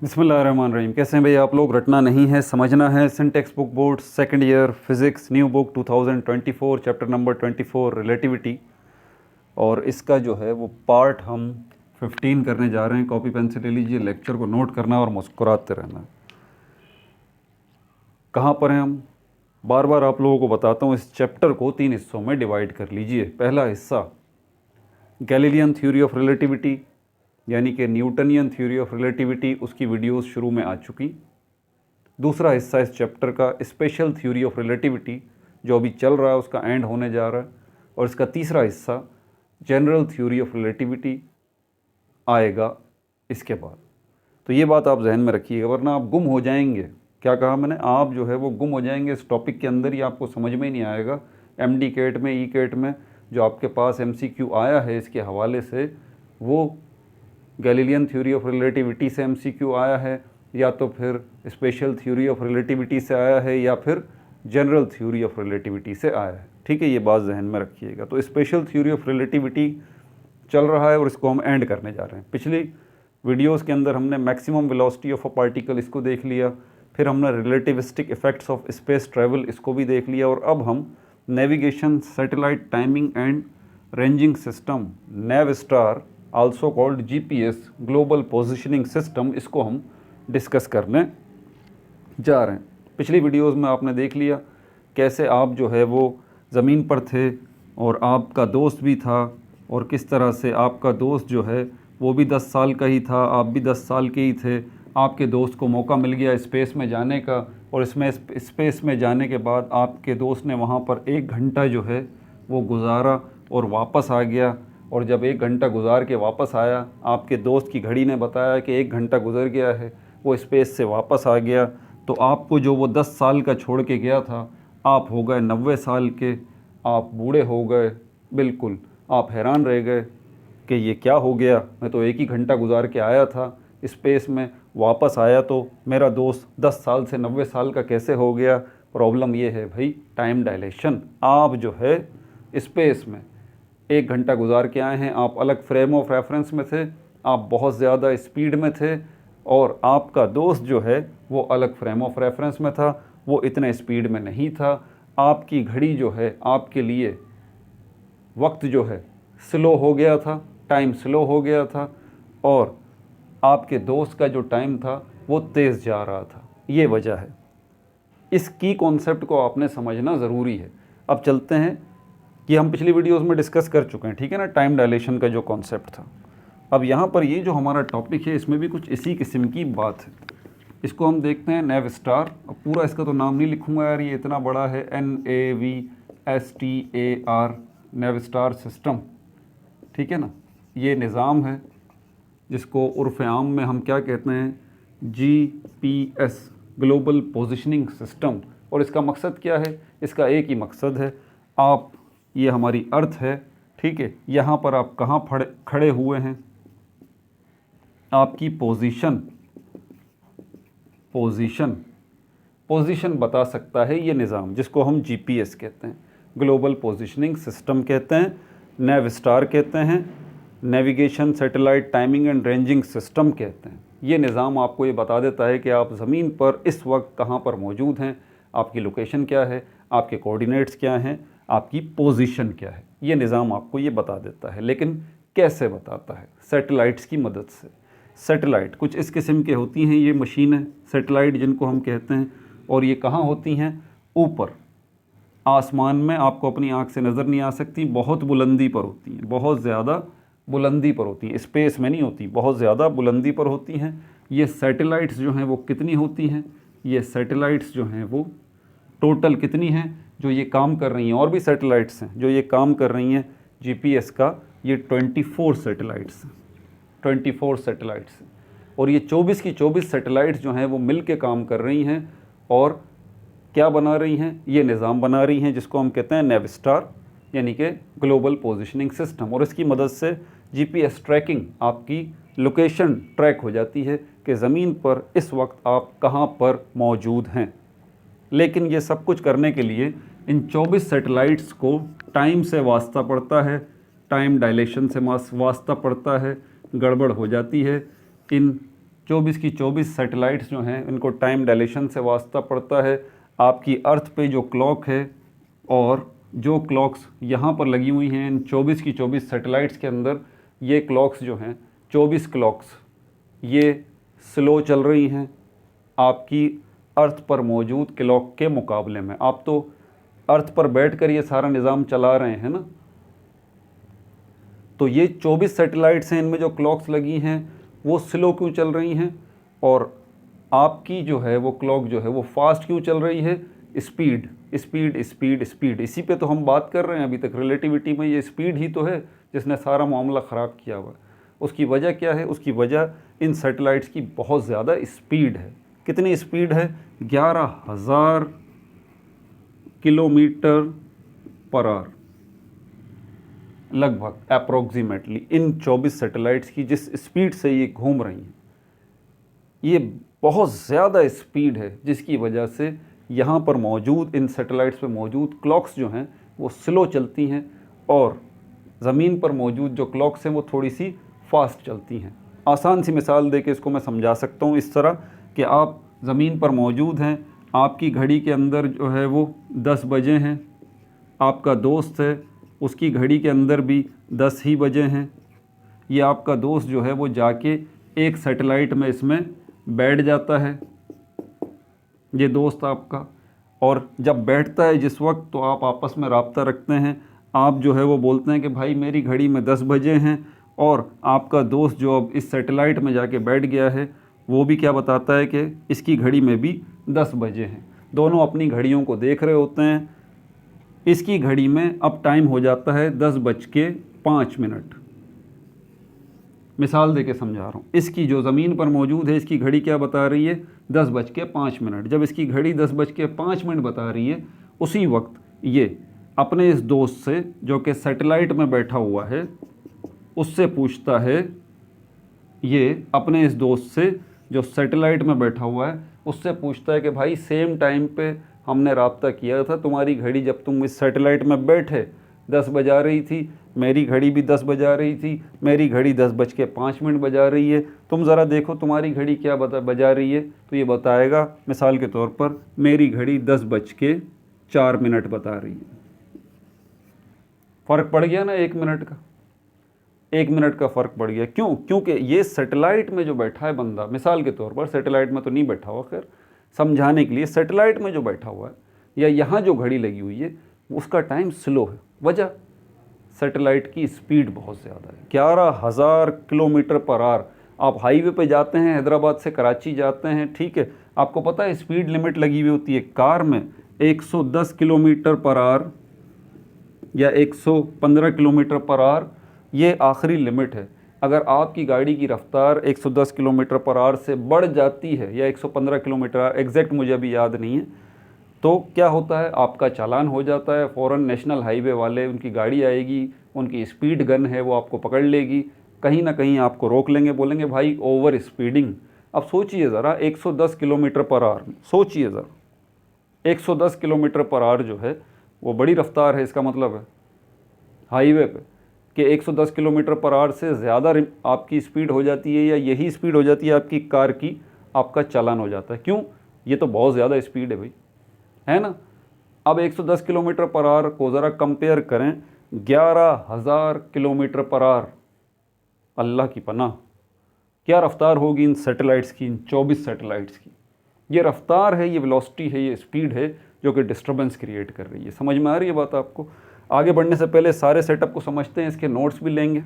बिस्मिल्लाहिर्रहमानिर्रहीम। कैसे हैं भाई आप लोग? रटना नहीं है, समझना है। Syntax book board second year physics new book 2024 chapter number 24 relativity. और इसका जो है वो पार्ट हम 15 करने जा रहे हैं। कॉपी पेंसिल ले लीजिए, लेक्चर को नोट करना और मुस्कुराते रहना। कहाँ पर हैं हम? बार बार आप लोगों को बताता हूँ, इस चैप्टर को 3 हिस्सों में डिवाइड कर लीजिए। पहला हिस्सा गैलीलियन थ्योरी ऑफ रिलेटिविटी, यानी कि न्यूटनियन थ्योरी ऑफ रिलेटिविटी, उसकी वीडियोस शुरू में आ चुकी। दूसरा हिस्सा इस चैप्टर का स्पेशल थ्योरी ऑफ रिलेटिविटी, जो अभी चल रहा है, उसका एंड होने जा रहा है। और इसका तीसरा हिस्सा जनरल थ्योरी ऑफ रिलेटिविटी आएगा इसके बाद। तो ये बात आप जहन में रखिएगा, वरना आप गुम हो जाएंगे। क्या कहा मैंने? आप जो है वो गुम हो जाएंगे इस टॉपिक के अंदर ही, आपको समझ में ही नहीं आएगा। एमडी कैट में, ई कैट में जो आपके पास एमसीक्यू आया है इसके हवाले से, वो गैलीलियन थ्योरी ऑफ रिलेटिविटी से एमसीक्यू आया है, या तो फिर स्पेशल थ्योरी ऑफ रिलेटिविटी से आया है, या फिर जनरल थ्योरी ऑफ रिलेटिविटी से आया है। ठीक है, ये बात जहन में रखिएगा। तो स्पेशल थ्योरी ऑफ रिलेटिविटी चल रहा है और इसको हम एंड करने जा रहे हैं। पिछली वीडियोस के अंदर हमने maximum velocity of a particle इसको देख लिया, फिर हमने relativistic effects of space travel इसको भी देख लिया, और अब हम navigation, satellite timing and ranging system, NAVSTAR also called GPS, global positioning system, इसको हम डिस्कस करने जा रहे हैं। पिछली वीडियोस में आपने देख लिया कैसे आप जो है वो ज़मीन पर थे और आपका दोस्त भी था, और किस तरह से आपका दोस्त जो है वो भी 10 साल का ही था, आप भी 10 साल के ही थे। आपके दोस्त को मौका मिल गया स्पेस में जाने का, और इसमें स्पेस में जाने के बाद आपके दोस्त ने वहाँ पर 1 घंटा जो है वो गुजारा और वापस आ गया। और जब 1 घंटा गुजार के वापस आया, आपके दोस्त की घड़ी ने बताया कि 1 घंटा गुजर गया है, वो स्पेस से वापस आ गया। तो आपको जो वो 10 साल का छोड़ के गया था, आप हो गए 90 साल के, आप बूढ़े हो गए। बिल्कुल आप हैरान रह गए कि ये क्या हो गया, मैं तो 1 ही घंटा गुजार के आया था स्पेस में, वापस आया तो मेरा दोस्त 10 साल से 90 साल का कैसे हो गया। प्रॉब्लम ये है भाई, टाइम डायलेशन। आप जो है स्पेस में 1 घंटा गुजार के आए हैं, आप अलग फ्रेम ऑफ रेफरेंस में थे, आप बहुत ज़्यादा स्पीड में थे, और आपका दोस्त जो है वो अलग फ्रेम ऑफ रेफरेंस में था, वो इतने स्पीड में नहीं था। आपकी घड़ी जो है आपके लिए वक्त जो है स्लो हो गया था, टाइम स्लो हो गया था, और आपके दोस्त का जो टाइम था वो तेज़ जा रहा था। ये वजह है। इस की कॉन्सेप्ट को आपने समझना ज़रूरी है। अब चलते हैं कि हम पिछली वीडियोस में डिस्कस कर चुके हैं, ठीक है ना, टाइम डायलेशन का जो कॉन्सेप्ट था। अब यहाँ पर ये जो हमारा टॉपिक है, इसमें भी कुछ इसी किस्म की बात है। इसको हम देखते हैं नेवस्टार। अब पूरा इसका तो नाम नहीं लिखूंगा यार, ये इतना बड़ा है, NAVSTAR, नेवस्टार सिस्टम। ठीक है ना, ये निज़ाम है जिसको उर्फ़ आम में हम क्या कहते हैं, GPS, ग्लोबल पोजिशनिंग सिस्टम। और इसका मकसद क्या है? इसका एक ही मकसद है, आप, ये हमारी अर्थ है, ठीक है, यहाँ पर आप कहाँ खड़े हुए हैं, आपकी पोजीशन बता सकता है ये निज़ाम, जिसको हम GPS कहते हैं, ग्लोबल पोजिशनिंग सिस्टम कहते हैं, नेवस्टार कहते हैं, navigation, satellite timing and ranging system कहते हैं। ये निज़ाम आपको ये बता देता है कि आप ज़मीन पर इस वक्त कहाँ पर मौजूद हैं, आपकी लोकेशन क्या है, आपके कोऑर्डिनेट्स क्या हैं, आपकी पोजीशन क्या है। ये निज़ाम आपको ये बता देता है। लेकिन कैसे बताता है? सैटेलाइट्स की मदद से। सैटेलाइट कुछ इस किस्म के होती हैं, ये मशीनें सैटेलाइट जिनको हम कहते हैं, और ये कहाँ होती हैं? ऊपर आसमान में, आपको अपनी आँख से नज़र नहीं आ सकती, बहुत बुलंदी पर होती हैं, बहुत ज़्यादा बुलंदी पर होती हैं, स्पेस में नहीं होती, बहुत ज़्यादा बुलंदी पर होती हैं। ये सैटेलाइट्स जो हैं वो कितनी होती हैं? ये सैटेलाइट्स जो हैं वो टोटल कितनी हैं जो ये काम कर रही हैं? और भी सैटेलाइट्स हैं जो ये काम कर रही हैं GPS का, ये 24 सैटेलाइट्स हैं, 24 सैटेलाइट्स हैं। और ये 24 की 24 सैटेलाइट्स जो हैं वो मिल के काम कर रही हैं, और क्या बना रही हैं? ये निज़ाम बना रही हैं जिसको हम कहते हैं नेवस्टार, यानी कि ग्लोबल पोजिशनिंग सिस्टम। और इसकी मदद से GPS ट्रैकिंग, आपकी लोकेशन ट्रैक हो जाती है कि ज़मीन पर इस वक्त आप कहाँ पर मौजूद हैं। लेकिन ये सब कुछ करने के लिए इन 24 सैटेलाइट्स को टाइम से वास्ता पड़ता है, टाइम डायलेशन से वास्ता पड़ता है, गड़बड़ हो जाती है इन 24 की 24 सैटेलाइट्स जो हैं इनको टाइम डायलेशन से वास्ता पड़ता है। आपकी अर्थ पे जो क्लॉक है और जो क्लॉक्स यहाँ पर लगी हुई हैं इन 24 की 24 सैटेलाइट्स के अंदर, ये क्लॉक्स जो हैं 24 क्लॉक्स ये स्लो चल रही हैं आपकी अर्थ पर मौजूद क्लॉक के मुकाबले में। आप तो अर्थ पर बैठकर ये सारा निज़ाम चला रहे हैं ना, तो ये 24 सैटेलाइट्स हैं, इनमें जो क्लॉक्स लगी हैं वो स्लो क्यों चल रही हैं और आपकी जो है वो क्लॉक जो है वो फास्ट क्यों चल रही है? स्पीड स्पीड स्पीड स्पीड, इसी पे तो हम बात कर रहे हैं अभी तक। रिलेटिविटी में ये स्पीड ही तो है जिसने सारा मामला ख़राब किया हुआ है। उसकी वजह क्या है? उसकी वजह इन सैटेलाइट्स की बहुत ज़्यादा स्पीड है। कितनी स्पीड है? 11,000 किलोमीटर पर आवर लगभग अप्रोक्सीमेटली इन 24 सैटेलाइट्स की जिस स्पीड से ये घूम रही हैं, ये बहुत ज़्यादा स्पीड है जिसकी वजह से यहाँ पर मौजूद इन सैटेलाइट्स पे मौजूद क्लॉक्स जो हैं वो स्लो चलती हैं और ज़मीन पर मौजूद जो क्लॉक्स हैं वो थोड़ी सी फास्ट चलती हैं। आसान सी मिसाल दे के इसको मैं समझा सकता हूँ इस तरह कि आप ज़मीन पर मौजूद हैं, आपकी घड़ी के अंदर जो है वो 10 बजे हैं, आपका दोस्त है उसकी घड़ी के अंदर भी 10 ही बजे हैं। ये आपका दोस्त जो है वो जाके एक सैटेलाइट में इसमें बैठ जाता है, ये दोस्त आपका, और जब बैठता है जिस वक्त तो आप आपस में राब्ता रखते हैं। आप जो है वो बोलते हैं कि भाई मेरी घड़ी में 10 बजे हैं, और आपका दोस्त जो अब इस सैटेलाइट में जाके बैठ गया है वो भी क्या बताता है कि इसकी घड़ी में भी 10 बजे हैं। दोनों अपनी घड़ियों को देख रहे होते हैं। इसकी घड़ी में अब टाइम हो जाता है 10:05। मिसाल देके समझा रहा हूँ। इसकी जो ज़मीन पर मौजूद है इसकी घड़ी क्या बता रही है? 10:05। जब इसकी घड़ी 10:05 बता रही है, उसी वक्त ये अपने इस दोस्त से जो कि सैटेलाइट में बैठा हुआ है उससे पूछता है, ये अपने इस दोस्त से जो सैटेलाइट में बैठा हुआ है उससे पूछता है कि भाई सेम टाइम पे हमने राब्ता किया था, तुम्हारी घड़ी जब तुम इस सैटेलाइट में बैठे 10 बजा रही थी, मेरी घड़ी भी 10 बजा रही थी, मेरी घड़ी 10:05 बजा रही है, तुम ज़रा देखो तुम्हारी घड़ी क्या बजा रही है। तो ये बताएगा मिसाल के तौर पर मेरी घड़ी 10:04 बता रही है। फ़र्क पड़ गया ना 1 मिनट का, 1 मिनट का फ़र्क पड़ गया। क्यों? क्योंकि ये सैटेलाइट में जो बैठा है बंदा, मिसाल के तौर पर सैटेलाइट में तो नहीं बैठा हुआ, खैर समझाने के लिए, सैटेलाइट में जो बैठा हुआ है या यहाँ जो घड़ी लगी हुई है उसका टाइम स्लो है। वजह सैटेलाइट की स्पीड बहुत ज़्यादा है, 11,000 किलोमीटर पर आवर। आप हाईवे पे जाते हैं, हैदराबाद से कराची जाते हैं, ठीक है, आपको पता है स्पीड लिमिट लगी हुई होती है कार में 110 किलोमीटर पर आवर या 115 किलोमीटर पर आवर, ये आखिरी लिमिट है। अगर आपकी गाड़ी की रफ्तार 110 किलोमीटर पर आवर से बढ़ जाती है या 115 किलोमीटर, एग्जैक्ट मुझे अभी याद नहीं है, तो क्या होता है, आपका चालान हो जाता है। फ़ौरन नेशनल हाईवे वाले, उनकी गाड़ी आएगी, उनकी स्पीड गन है, वो आपको पकड़ लेगी, कहीं ना कहीं आपको रोक लेंगे, बोलेंगे भाई ओवर स्पीडिंग। अब सोचिए ज़रा 110 किलोमीटर पर आवर, सोचिए ज़रा 110 किलोमीटर पर आवर जो है वो बड़ी रफ्तार है। इसका मतलब है हाईवे पे कि 110 किलोमीटर पर आवर से ज़्यादा आपकी स्पीड हो जाती है या यही स्पीड हो जाती है आपकी कार की, आपका चालान हो जाता है। क्यों? ये तो बहुत ज़्यादा स्पीड है भाई, है ना। अब 110 किलोमीटर पर आवर को ज़रा कंपेयर करें 11,000 किलोमीटर पर आवर। अल्लाह की पनाह, क्या रफ्तार होगी इन सैटेलाइट्स की, इन 24 सैटेलाइट्स की। ये रफ्तार है, ये वेलोसिटी है, ये स्पीड है जो कि डिस्टर्बेंस क्रिएट कर रही है। समझ में आ रही है बात आपको? आगे बढ़ने से पहले सारे सेटअप को समझते हैं, इसके नोट्स भी लेंगे,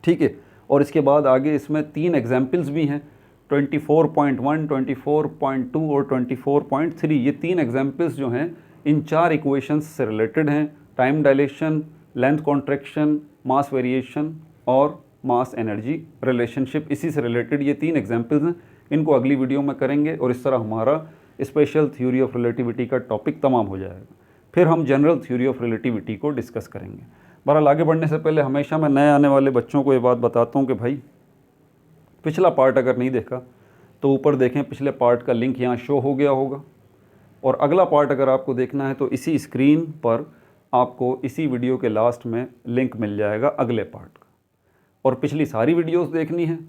ठीक है। और इसके बाद आगे इसमें 3 एग्जाम्पल्स भी हैं, 24.1, 24.2 और 24.3। ये 3 एग्जाम्पल्स जो हैं इन 4 इक्वेशंस से रिलेटेड हैं। टाइम डायलेशन, लेंथ कॉन्ट्रैक्शन, मास वेरिएशन और मास एनर्जी रिलेशनशिप, इसी से रिलेटेड ये 3 एग्जाम्पल्स हैं। इनको अगली वीडियो में करेंगे और इस तरह हमारा स्पेशल थ्योरी ऑफ रिलेटिविटी का टॉपिक तमाम हो जाएगा। फिर हम जनरल थ्योरी ऑफ रिलेटिविटी को डिस्कस करेंगे। बहरहाल आगे बढ़ने से पहले हमेशा मैं नए आने वाले बच्चों को ये बात बताता हूँ कि भाई पिछला पार्ट अगर नहीं देखा तो ऊपर देखें, पिछले पार्ट का लिंक यहाँ शो हो गया होगा। और अगला पार्ट अगर आपको देखना है तो इसी स्क्रीन पर आपको इसी वीडियो के लास्ट में लिंक मिल जाएगा अगले पार्ट का। और पिछली सारी वीडियोस देखनी है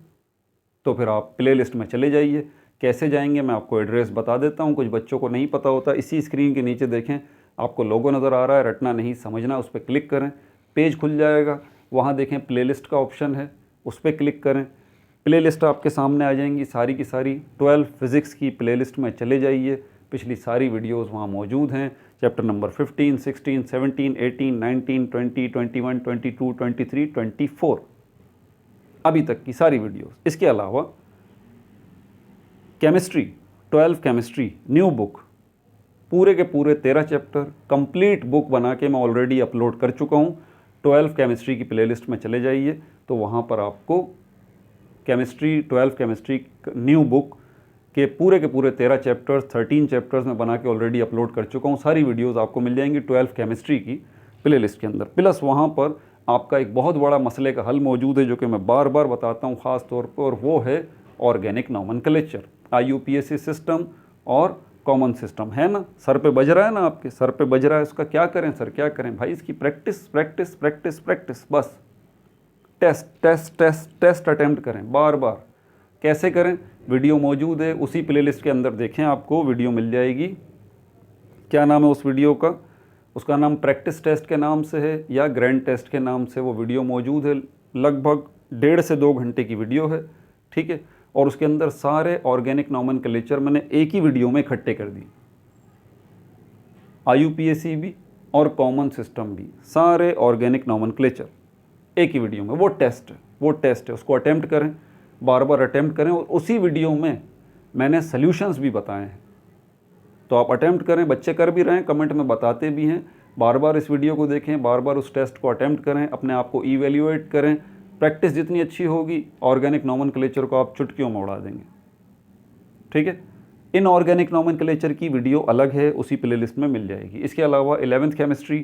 तो फिर आप प्ले लिस्ट में चले जाइए। कैसे जाएंगे मैं आपको एड्रेस बता देता हूँ, कुछ बच्चों को नहीं पता होता। इसी स्क्रीन के नीचे देखें आपको लोगो नज़र आ रहा है, रटना नहीं समझना, उस पर क्लिक करें, पेज खुल जाएगा। वहाँ देखें प्लेलिस्ट का ऑप्शन है, उस पर क्लिक करें, प्लेलिस्ट आपके सामने आ जाएंगी सारी की सारी। 12 फिज़िक्स की प्लेलिस्ट में चले जाइए, पिछली सारी वीडियोस वहाँ मौजूद हैं। चैप्टर नंबर 15, 16, 17, 18, 19, 20, 21, 22, 23, 24 अभी तक की सारी वीडियोस। इसके अलावा केमिस्ट्री 12 केमिस्ट्री न्यू बुक, पूरे के पूरे 13 चैप्टर कंप्लीट बुक बना के मैं ऑलरेडी अपलोड कर चुका हूँ। 12 केमिस्ट्री की प्लेलिस्ट में चले जाइए तो वहाँ पर आपको केमिस्ट्री 12 केमिस्ट्री न्यू बुक के पूरे 13 चैप्टर्स 13 चैप्टर्स में बना के ऑलरेडी अपलोड कर चुका हूँ। सारी वीडियोस आपको मिल जाएंगी 12 केमिस्ट्री की प्लेलिस्ट के अंदर। प्लस वहाँ पर आपका एक बहुत बड़ा मसले का हल मौजूद है जो कि मैं बार बार बताता हूँ ख़ास तौर पर, और वो है ऑर्गेनिक नोमेनक्लेचर, IUPAC सिस्टम और कॉमन सिस्टम। है ना, सर पे बज रहा है ना, आपके सर पे बज रहा है, उसका क्या करें सर, क्या करें भाई, इसकी प्रैक्टिस प्रैक्टिस प्रैक्टिस प्रैक्टिस, बस test test test test attempt करें बार बार। कैसे करें, वीडियो मौजूद है उसी प्लेलिस्ट के अंदर, देखें आपको वीडियो मिल जाएगी। क्या नाम है उस वीडियो का, उसका नाम प्रैक्टिस टेस्ट के नाम से है या ग्रैंड टेस्ट के नाम से वो वीडियो मौजूद है। लगभग 1.5 से 2 घंटे की वीडियो है, ठीक है। और उसके अंदर सारे ऑर्गेनिक नोमेनक्लेचर मैंने एक ही वीडियो में इकट्ठे कर दी, IUPAC भी और कॉमन सिस्टम भी, सारे ऑर्गेनिक नोमेनक्लेचर एक ही वीडियो में। वो टेस्ट है, उसको अटेम्प्ट करें, बार बार अटेम्प्ट करें। और उसी वीडियो में मैंने सॉल्यूशंस भी बताए हैं, तो आप अटेम्प्ट करें। बच्चे कर भी रहे हैं, कमेंट में बताते भी हैं। बार बार इस वीडियो को देखें, बार बार उस टेस्ट को अटेम्प्ट करें, अपने आप को इवेल्युएट करें। प्रैक्टिस जितनी अच्छी होगी ऑर्गेनिक नोमेनक्लेचर को आप चुटकियों में उड़ा देंगे, ठीक है। इन ऑर्गेनिक नोमेनक्लेचर की वीडियो अलग है, उसी प्लेलिस्ट में मिल जाएगी। इसके अलावा 11th केमिस्ट्री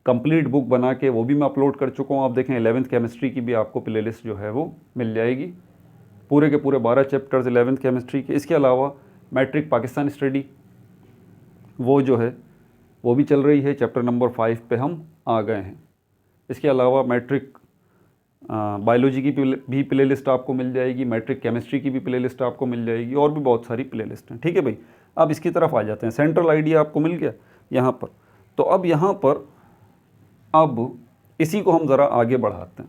कंप्लीट बुक बना के वो भी मैं अपलोड कर चुका हूँ। आप देखें 11th केमिस्ट्री की भी आपको प्लेलिस्ट जो है वो मिल जाएगी, पूरे के पूरे 12 चैप्टर्स 11th केमिस्ट्री के। इसके अलावा मैट्रिक पाकिस्तान स्टडी वो जो है वो भी चल रही है, चैप्टर नंबर 5 पे हम आ गए हैं। इसके अलावा मैट्रिक बायोलॉजी की भी प्लेलिस्ट आपको मिल जाएगी, मैट्रिक केमिस्ट्री की भी प्लेलिस्ट आपको मिल जाएगी, और भी बहुत सारी प्लेलिस्ट हैं, ठीक है भाई। अब इसकी तरफ आ जाते हैं। सेंट्रल आइडिया आपको मिल गया यहाँ पर। तो अब यहाँ पर अब इसी को हम ज़रा आगे बढ़ाते हैं।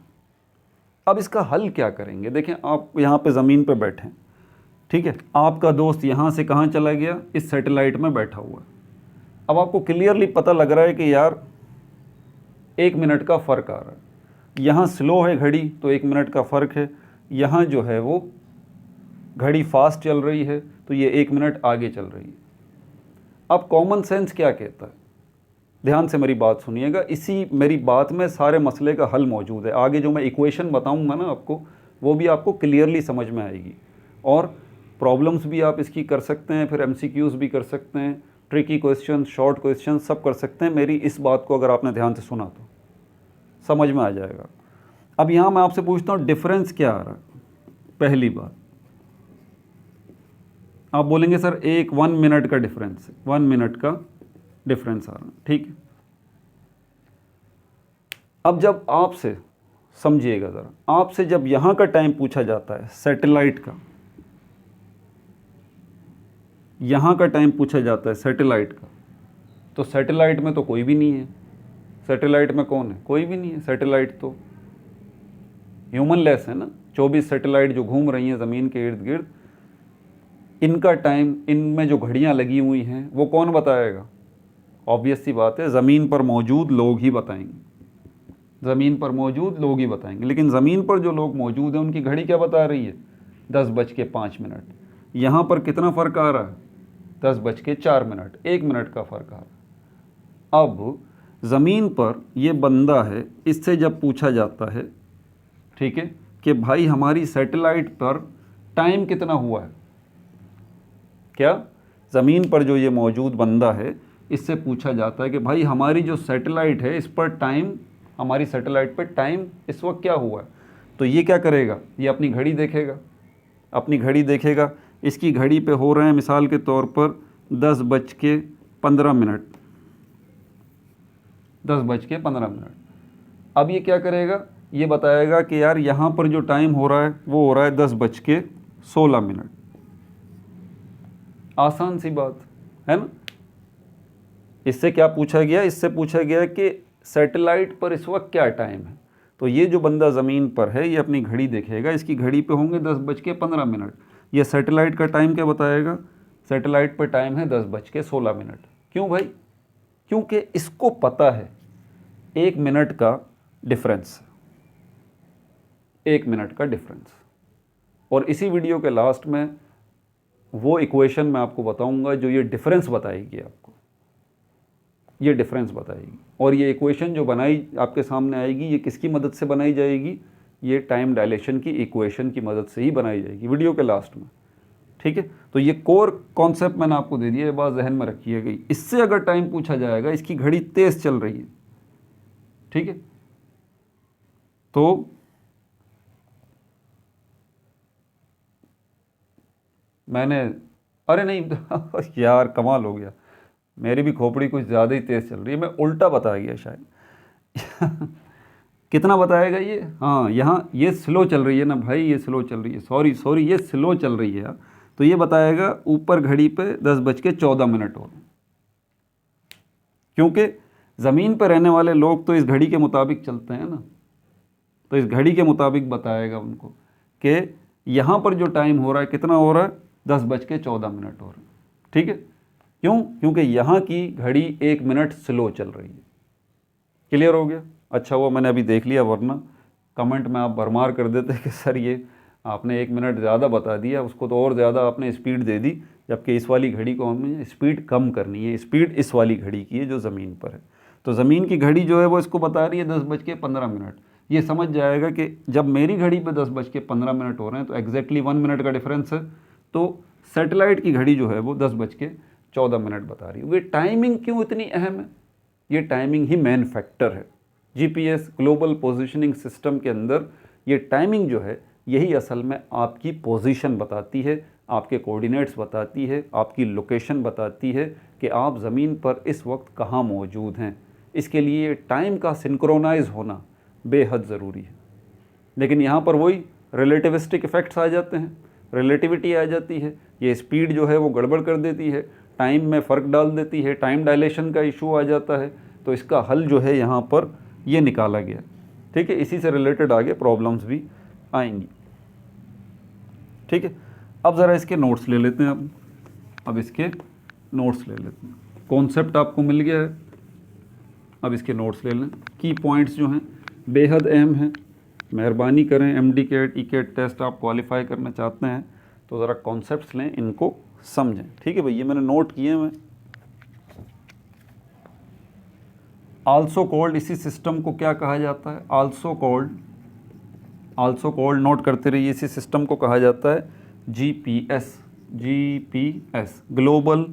अब इसका हल क्या करेंगे, देखें आप यहाँ पे ज़मीन पे बैठे हैं, ठीक है। आपका दोस्त यहाँ से कहाँ चला गया, इस सैटेलाइट में बैठा हुआ है। अब आपको क्लियरली पता लग रहा है कि यार 1 मिनट का फ़र्क आ रहा है, यहाँ स्लो है घड़ी तो 1 मिनट का फ़र्क है, यहाँ जो है वो घड़ी फास्ट चल रही है तो ये 1 मिनट आगे चल रही है। अब कॉमन सेंस क्या कहता है, ध्यान से मेरी बात सुनिएगा, इसी मेरी बात में सारे मसले का हल मौजूद है। आगे जो मैं इक्वेशन बताऊंगा ना आपको, वो भी आपको क्लियरली समझ में आएगी, और प्रॉब्लम्स भी आप इसकी कर सकते हैं, फिर MCQs भी कर सकते हैं, ट्रिकी क्वेश्चन, शॉर्ट क्वेश्चन सब कर सकते हैं। मेरी इस बात को अगर आपने ध्यान से सुना तो समझ में आ जाएगा। अब यहाँ मैं आपसे पूछता हूँ डिफरेंस क्या आ रहा है। पहली बात आप बोलेंगे सर 1 मिनट का डिफरेंस है, 1 मिनट का डिफरेंस आ रहा है, ठीक है। अब जब आपसे समझिएगा ज़रा, आपसे जब यहाँ का टाइम पूछा जाता है सैटेलाइट का, यहाँ का टाइम पूछा जाता है सैटेलाइट का, तो सैटेलाइट में तो कोई भी नहीं है। सैटेलाइट में कौन है, कोई भी नहीं है। सैटेलाइट तो ह्यूमन लेस है ना, 24 सैटेलाइट जो घूम रही हैं ज़मीन के इर्द गिर्द, इनका टाइम, इनमें जो घड़ियाँ लगी हुई हैं वो कौन बताएगा, ऑब्वियस सी बात है ज़मीन पर मौजूद लोग ही बताएंगे, ज़मीन पर मौजूद लोग ही बताएंगे। लेकिन ज़मीन पर जो लोग मौजूद हैं उनकी घड़ी क्या बता रही है, 10:05। यहाँ पर कितना फ़र्क आ रहा है, 10:04, 1 मिनट का फ़र्क आ रहा है। अब ज़मीन पर ये बंदा है, इससे जब पूछा जाता है, ठीक है, कि भाई हमारी सैटेलाइट पर टाइम कितना हुआ है, क्या ज़मीन पर जो ये मौजूद बंदा है इससे पूछा जाता है कि भाई हमारी जो सैटेलाइट है इस पर टाइम, हमारी सैटेलाइट पर टाइम इस वक्त क्या हुआ है, तो ये क्या करेगा, ये अपनी घड़ी देखेगा, अपनी घड़ी देखेगा। इसकी घड़ी पे हो रहे हैं मिसाल के तौर पर 10:15, 10:15। अब ये क्या करेगा, ये बताएगा कि यार यहाँ पर जो टाइम हो रहा है वो हो रहा है 10:16। आसान सी बात है ना। इससे क्या पूछा गया, इससे पूछा गया कि सैटेलाइट पर इस वक्त क्या टाइम है। तो ये जो बंदा ज़मीन पर है ये अपनी घड़ी देखेगा, इसकी घड़ी पे होंगे 10:15। ये सैटेलाइट का टाइम क्या बताएगा, सैटेलाइट पर टाइम है 10:16। क्यों भाई, क्योंकि इसको पता है 1 मिनट का डिफरेंस, 1 मिनट का डिफरेंस। और इसी वीडियो के लास्ट में वो इक्वेशन मैं आपको बताऊंगा जो ये डिफरेंस बताएगी, आपको ये डिफरेंस बताएगी। और ये इक्वेशन जो बनाई आपके सामने आएगी ये किसकी मदद से बनाई जाएगी, ये टाइम डायलेशन की इक्वेशन की मदद से ही बनाई जाएगी वीडियो के लास्ट में। ठीक है, तो ये कोर कॉन्सेप्ट मैंने आपको दे दिया, ये बात जहन में रखिए गई। इससे अगर टाइम पूछा जाएगा, इसकी घड़ी तेज चल रही है, ठीक है, तो मैंने, अरे नहीं यार कमाल हो गया, मेरी भी खोपड़ी कुछ ज़्यादा ही तेज़ चल रही है, मैं उल्टा बता गया शायद कितना बताएगा ये, हाँ यहाँ ये स्लो चल रही है ना भाई, ये स्लो चल रही है, सॉरी ये स्लो चल रही है यार। तो ये बताएगा ऊपर घड़ी पे 10:14 हो, क्योंकि ज़मीन पर रहने वाले लोग तो इस घड़ी के मुताबिक चलते हैं ना, तो इस घड़ी के मुताबिक बताएगा उनको कि यहाँ पर जो टाइम हो रहा है कितना हो रहा है, 10:14 हो रहा है। ठीक है, क्यों, क्योंकि यहाँ की घड़ी 1 मिनट स्लो चल रही है। क्लियर हो गया, अच्छा हुआ मैंने अभी देख लिया, वरना कमेंट में आप भरमार कर देते कि सर ये आपने 1 मिनट ज़्यादा बता दिया, उसको तो और ज़्यादा आपने स्पीड दे दी, जबकि इस वाली घड़ी को हमें स्पीड कम करनी है, स्पीड इस वाली घड़ी की है जो ज़मीन पर है। तो ज़मीन की घड़ी जो है वो इसको बता रही है 10:15। ये समझ जाएगा कि जब मेरी घड़ी पे 10:15 हो रहे हैं तो एग्जैक्टली 1 मिनट का डिफरेंस है, तो सैटेलाइट की घड़ी जो है वो 10:14 बता रही है। ये टाइमिंग क्यों इतनी अहम है, ये टाइमिंग ही मेन फैक्टर है। जीपीएस ग्लोबल पोजीशनिंग सिस्टम के अंदर ये टाइमिंग जो है यही असल में आपकी पोजीशन बताती है, आपके कोऑर्डिनेट्स बताती है, आपकी लोकेशन बताती है कि आप ज़मीन पर इस वक्त कहाँ मौजूद हैं। इसके लिए टाइम का सिंक्रोनाइज होना बेहद ज़रूरी है। लेकिन यहाँ पर वही रिलेटिविस्टिक इफ़ेक्ट्स आ जाते हैं, रिलेटिविटी आ जाती है, ये स्पीड जो है वो गड़बड़ कर देती है, टाइम में फ़र्क डाल देती है, टाइम डायलेशन का इशू आ जाता है। तो इसका हल जो है यहाँ पर ये निकाला गया। ठीक है, इसी से रिलेटेड आगे प्रॉब्लम्स भी आएंगी। ठीक है, अब ज़रा इसके नोट्स ले लेते हैं। अब इसके नोट्स ले लेते हैं। कॉन्सेप्ट आपको मिल गया है, अब इसके नोट्स ले लें। की पॉइंट्स जो हैं बेहद अहम हैं, मेहरबानी करें, एमडी कैट ई-कैट टेस्ट आप क्वालिफाई करना चाहते हैं तो ज़रा कॉन्सेप्ट्स लें, इनको समझें। ठीक है भाई, ये मैंने नोट किए हैं। मैं आल्सो कॉल्ड, इसी सिस्टम को क्या कहा जाता है, आल्सो कॉल्ड नोट करते रहिए, इसी सिस्टम को कहा जाता है जीपीएस, ग्लोबल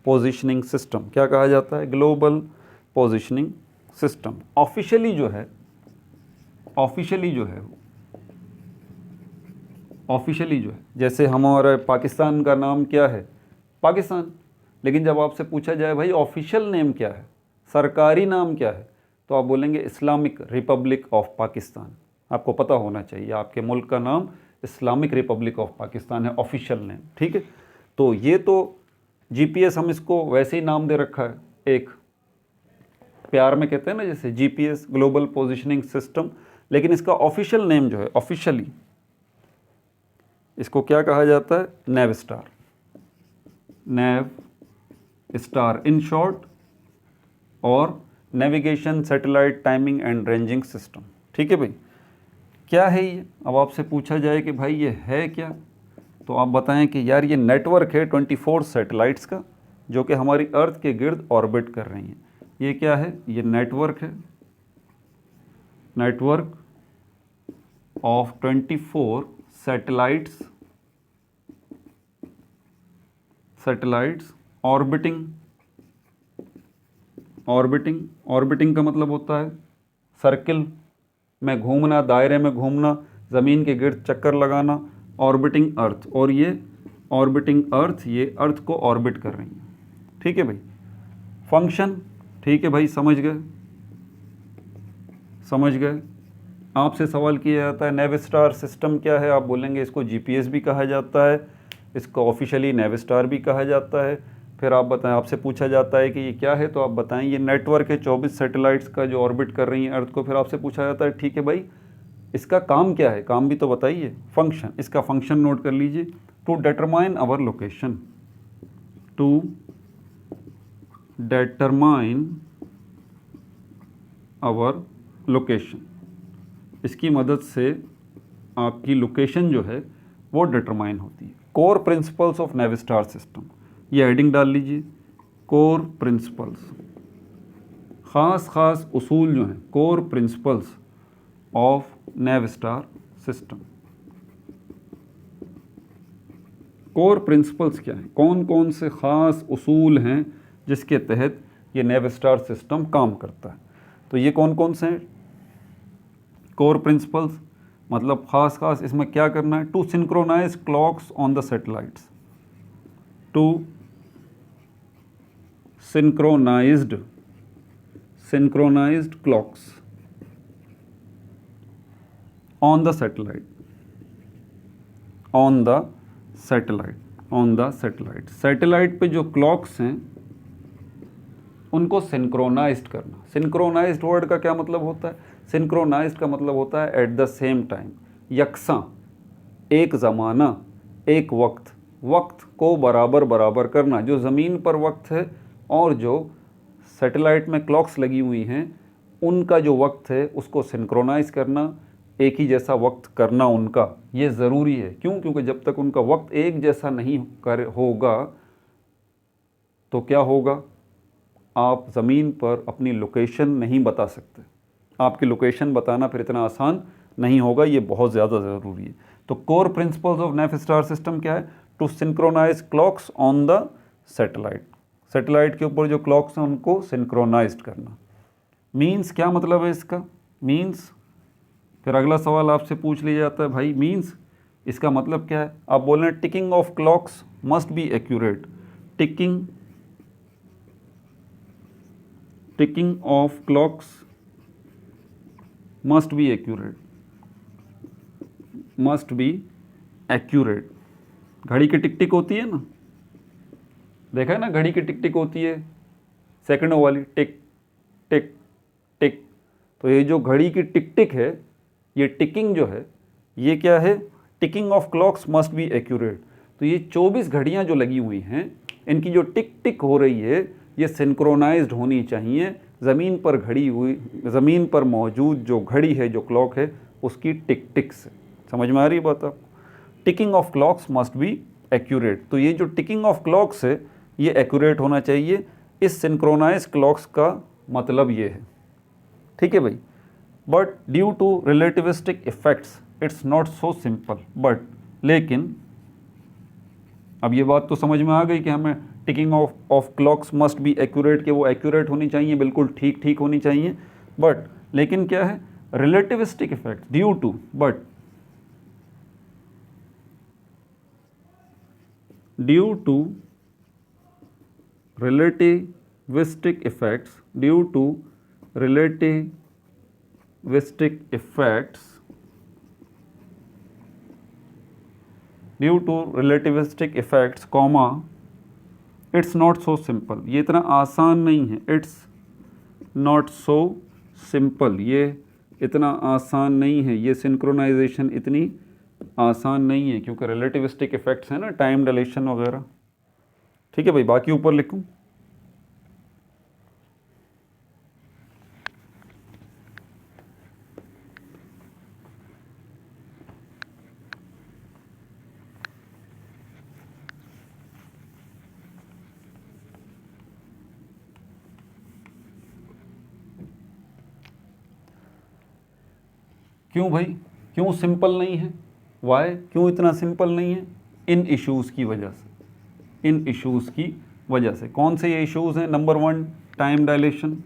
पोजीशनिंग सिस्टम। क्या कहा जाता है, ग्लोबल पोजीशनिंग सिस्टम। ऑफिशियली जो है जैसे हमारे पाकिस्तान का नाम क्या है, पाकिस्तान, लेकिन जब आपसे पूछा जाए भाई ऑफिशियल नेम क्या है, सरकारी नाम क्या है, तो आप बोलेंगे इस्लामिक रिपब्लिक ऑफ पाकिस्तान। आपको पता होना चाहिए आपके मुल्क का नाम इस्लामिक रिपब्लिक ऑफ पाकिस्तान है, ऑफिशियल नेम। ठीक है, तो ये तो जीपीएस हम इसको वैसे ही नाम दे रखा है, एक प्यार में कहते हैं ना जैसे जीपीएस ग्लोबल पोजीशनिंग सिस्टम, लेकिन इसका ऑफिशियल नेम जो है, ऑफिशियली इसको क्या कहा जाता है, नेव स्टार इन शॉर्ट, और navigation satellite timing and ranging system. ठीक है भाई, क्या है ये। अब आपसे पूछा जाए कि भाई ये है क्या, तो आप बताएं कि यार ये नेटवर्क है 24 सैटेलाइट्स का जो कि हमारी अर्थ के गिर्द ऑर्बिट कर रही हैं। ये क्या है, ये नेटवर्क है, नेटवर्क ऑफ 24 सैटेलाइट्स ऑर्बिटिंग का मतलब होता है सर्किल में घूमना, दायरे में घूमना, ज़मीन के गिर्द चक्कर लगाना, ऑर्बिटिंग अर्थ। और ये ऑर्बिटिंग अर्थ ये अर्थ को ऑर्बिट कर रही हैं। ठीक है भाई, फंक्शन, ठीक है भाई, समझ गए। आपसे सवाल किया जाता है नेविस्टार सिस्टम क्या है, आप बोलेंगे इसको जीपीएस भी कहा जाता है, इसको ऑफिशियली नेविस्टार भी कहा जाता है। फिर आप बताएं, आपसे पूछा जाता है कि ये क्या है, तो आप बताएं ये नेटवर्क है 24 सैटेलाइट्स का जो ऑर्बिट कर रही हैं अर्थ को। फिर आपसे पूछा जाता है ठीक है भाई इसका काम क्या है, काम भी तो बताइए। फंक्शन, इसका फंक्शन नोट कर लीजिए, to determine our location, to determine our location, इसकी मदद से आपकी लोकेशन जो है वो डिटरमाइन होती है। कोर प्रिंसिपल्स ऑफ नेविस्टार सिस्टम, ये हेडिंग डाल लीजिए, कोर प्रिंसिपल्स, ख़ास उसूल जो हैं, core principles of नेविस्टार system. Core principles क्या हैं, कौन कौन से ख़ास उसूल हैं जिसके तहत ये नेविस्टार सिस्टम काम करता है। तो ये कौन कौन से हैं कोर प्रिंसिपल्स, मतलब ख़ास इसमें क्या करना है, to synchronise clocks on the satellites, to synchronised clocks on the satellite, on the satellite, satellite पे जो क्लॉक्स हैं उनको सिंक्रोनाइज्ड करना। सिंक्रोनाइज्ड वर्ड का क्या मतलब होता है, सिंक्रोनाइज्ड का मतलब होता है एट द सेम टाइम, यकसां, एक ज़माना, एक वक्त, वक्त को बराबर बराबर करना। जो ज़मीन पर वक्त है और जो सैटेलाइट में क्लॉक्स लगी हुई हैं उनका जो वक्त है उसको सिंक्रोनाइज करना, एक ही जैसा वक्त करना उनका, ये ज़रूरी है। क्यों? क्योंकि जब तक उनका वक्त एक जैसा नहीं होगा तो क्या होगा, आप ज़मीन पर अपनी लोकेशन नहीं बता सकते, आपकी लोकेशन बताना फिर इतना आसान नहीं होगा, ये बहुत ज़्यादा ज़रूरी है। तो कोर प्रिंसिपल्स ऑफ नेविस्टार सिस्टम क्या है, to synchronise clocks on the satellite, satellite के ऊपर जो क्लॉक्स हैं उनको सिंक्रोनाइज्ड करना। मीन्स क्या मतलब है इसका, मीन्स फिर अगला सवाल आपसे पूछ लिया जाता है भाई मीन्स इसका मतलब क्या है। आप बोल रहे हैं ticking of clocks must be accurate, ticking of clocks must be accurate. घड़ी की टिक टिक होती है ना, देखा है ना, घड़ी की टिक टिक होती है सेकंडों वाली, टिक टिक टिक। तो ये जो घड़ी की टिक टिक है, ये टिकिंग जो है ये क्या है, ticking of clocks must be accurate. तो ये 24 घड़ियाँ जो लगी हुई हैं इनकी जो टिक टिक हो रही है ये सिंक्रोनाइज्ड होनी चाहिए। ज़मीन पर घड़ी हुई, ज़मीन पर मौजूद जो घड़ी है, जो क्लॉक है, उसकी टिक टिक से। समझ में आ रही बात आपको, ticking of clocks must be accurate. तो ये जो टिकिंग ऑफ क्लॉक्स है ये एक्यूरेट होना चाहिए। इस सिंक्रोनाइज क्लॉक्स का मतलब ये है, ठीक है भाई। But due to relativistic effects it's not so simple, but लेकिन अब ये बात तो समझ में आ गई कि हमें ticking of clocks must be accurate, कि वो एक्यूरेट होनी चाहिए, बिल्कुल ठीक ठीक होनी चाहिए। बट लेकिन क्या है, relativistic effect due to, but due to relativistic effects, due to relativistic effects, due to relativistic effects, comma, it's not so simple, ये इतना आसान नहीं है, it's not so simple, ये इतना आसान नहीं है, ये सिंक्रोनाइजेशन इतनी आसान नहीं है, क्योंकि रिलेटिविस्टिक इफेक्ट्स हैं ना, टाइम डिलेशन वगैरह। ठीक है भाई, बाकी ऊपर लिखूं, क्यों भाई, क्यों सिंपल नहीं है, वाई, क्यों इतना सिंपल नहीं है, इन इश्यूज़ की वजह से, इन इश्यूज़ की वजह से। कौन से ये इश्यूज़ हैं, नंबर 1 टाइम डायलेशन,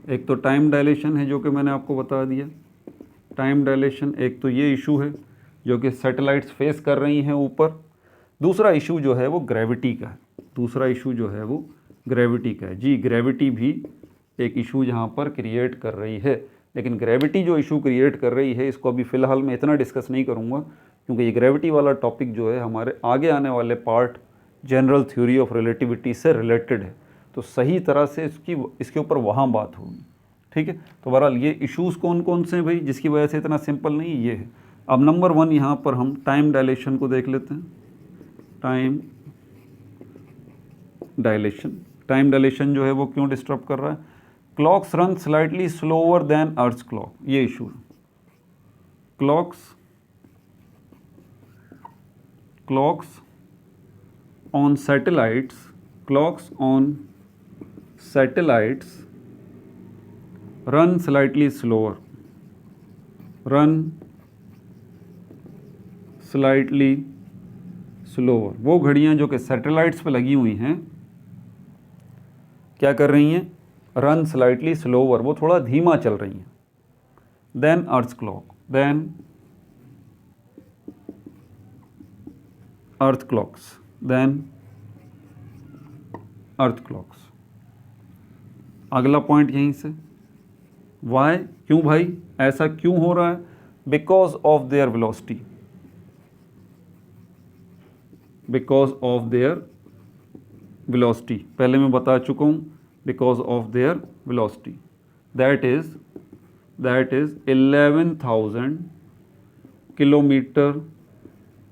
एक तो टाइम डायलेशन है जो कि मैंने आपको बता दिया, टाइम डायलेशन एक तो ये इशू है जो कि सैटेलाइट्स फेस कर रही हैं ऊपर। दूसरा इशू जो है वो ग्रेविटी का है, दूसरा इशू जो है वो ग्रेविटी का है। जी, ग्रेविटी भी एक इशू यहाँ पर क्रिएट कर रही है। लेकिन ग्रेविटी जो इशू क्रिएट कर रही है इसको अभी फ़िलहाल मैं इतना डिस्कस नहीं करूँगा, क्योंकि ये ग्रेविटी वाला टॉपिक जो है हमारे आगे आने वाले part general theory of relativity से रिलेटेड है, तो सही तरह से इसके ऊपर वहाँ बात होगी। ठीक है, तो बहरहाल ये इश्यूज़ कौन कौन से हैं भाई, जिसकी वजह से इतना सिंपल नहीं ये है। अब नंबर 1 यहाँ पर हम टाइम डायलेशन को देख लेते हैं। टाइम डायलेशन जो है वो क्यों डिस्टर्ब कर रहा है? Clocks run slightly slower than earth's clock, ये इशू है। Clocks on satellites run slightly slower. वो घड़ियाँ जो कि सैटेलाइट्स पे लगी हुई हैं क्या कर रही हैं? रन स्लाइटली स्लोअर, वो थोड़ा धीमा चल रही हैं। Than earth's clocks. अगला पॉइंट यहीं से, वाई, क्यों भाई ऐसा क्यों हो रहा है? बिकॉज ऑफ देयर वेलोसिटी, पहले मैं बता चुका हूँ, because of their velocity, that is 11,000 kilometre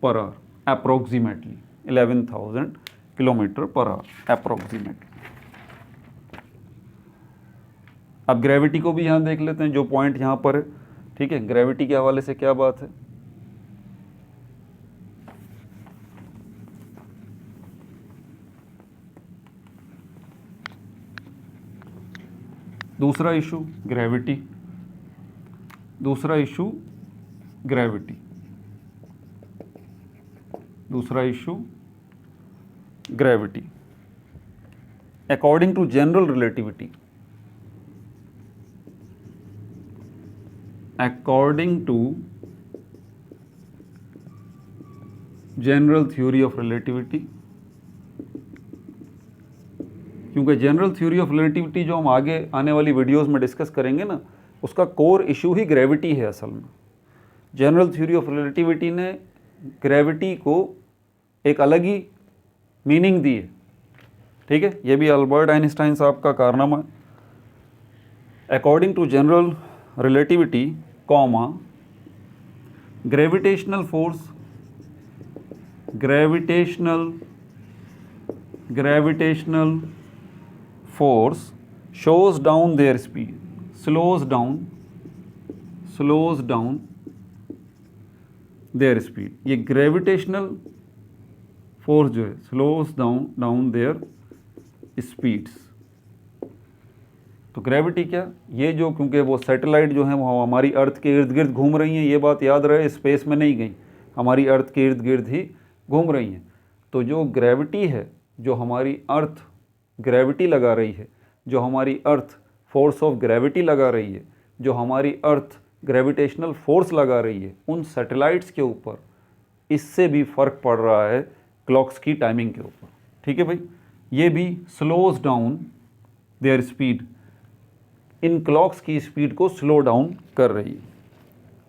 per hour approximately, 11,000 kilometre per hour approximately. अब ग्रेविटी को भी यहाँ देख लेते हैं, जो पॉइंट यहाँ पर है। ठीक है, ग्रेविटी के हवाले से क्या बात है? दूसरा issue gravity. According to general relativity, general theory of relativity, क्योंकि जनरल थ्योरी ऑफ रिलेटिविटी जो हम आगे आने वाली वीडियोस में डिस्कस करेंगे ना, उसका कोर इशू ही ग्रेविटी है असल में। जनरल थ्योरी ऑफ रिलेटिविटी ने ग्रेविटी को एक अलग ही मीनिंग दी है। ठीक है, ये भी अल्बर्ट आइंस्टाइन साहब का कारनामा है। According to general relativity, gravitational force slows down their speed। ये ग्रेविटेशनल फोर्स जो है स्लोज डाउन देयर स्पीड्स। तो ग्रेविटी क्या, ये जो, क्योंकि वो सैटेलाइट जो है वो हमारी अर्थ के इर्द गिर्द घूम रही हैं, ये बात याद रहे, स्पेस में नहीं गई, हमारी अर्थ के इर्द गिर्द ही घूम रही हैं। तो जो ग्रेविटी है, जो हमारी अर्थ ग्रेविटी लगा रही है, जो हमारी अर्थ फोर्स ऑफ ग्रेविटी लगा रही है, जो हमारी अर्थ ग्रेविटेशनल फोर्स लगा रही है, उन सैटेलाइट्स के ऊपर इससे भी फ़र्क पड़ रहा है क्लॉक्स की टाइमिंग के ऊपर। ठीक है भाई, ये भी slows down there speed, in clocks की स्पीड को स्लो डाउन कर रही है।